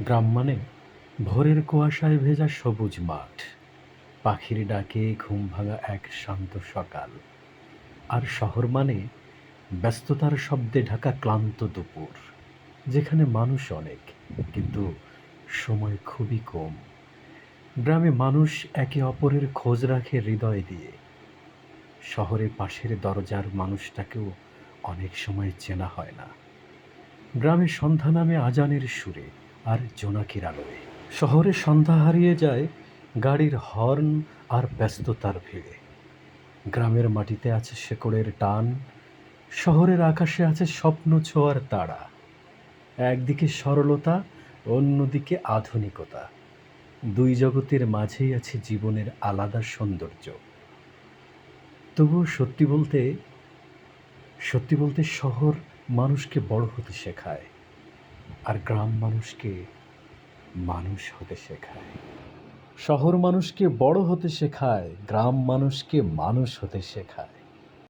গ্রাম মানে ভোরের কুয়াশায় ভেজা সবুজ মাঠ, পাখির ডাকে ঘুম ভাঙা এক শান্ত সকাল। আর শহর মানে ব্যস্ততার শব্দে ঢাকা ক্লান্ত দুপুর, যেখানে মানুষ অনেক কিন্তু সময় খুবই কম। গ্রামে মানুষ একে অপরের খোঁজ রাখে হৃদয় দিয়ে। শহরে পাশের দরজার মানুষটাকেও অনেক সময় চেনা হয় না। গ্রামে সন্ধ্যা নামে আজানের সুরে আর জোনাকির আলোয়। শহরে সন্ধ্যা হারিয়ে যায় গাড়ির হর্ন আর ব্যস্ততার ভিড়ে। গ্রামের মাটিতে আছে শেকড়ের টান, শহরের আকাশে আছে স্বপ্ন ছোঁয়ার তারা। একদিকে সরলতা, অন্যদিকে আধুনিকতা। দুই জগতের মাঝেই আছে জীবনের আলাদা সৌন্দর্য। তবুও সত্যি বলতে শহর মানুষকে বড় হতে শেখায়, আর গ্রাম মানুষকে মানুষ হতে শেখায়। শহর মানুষকে বড় হতে শেখায়, গ্রাম মানুষকে মানুষ হতে শেখায়।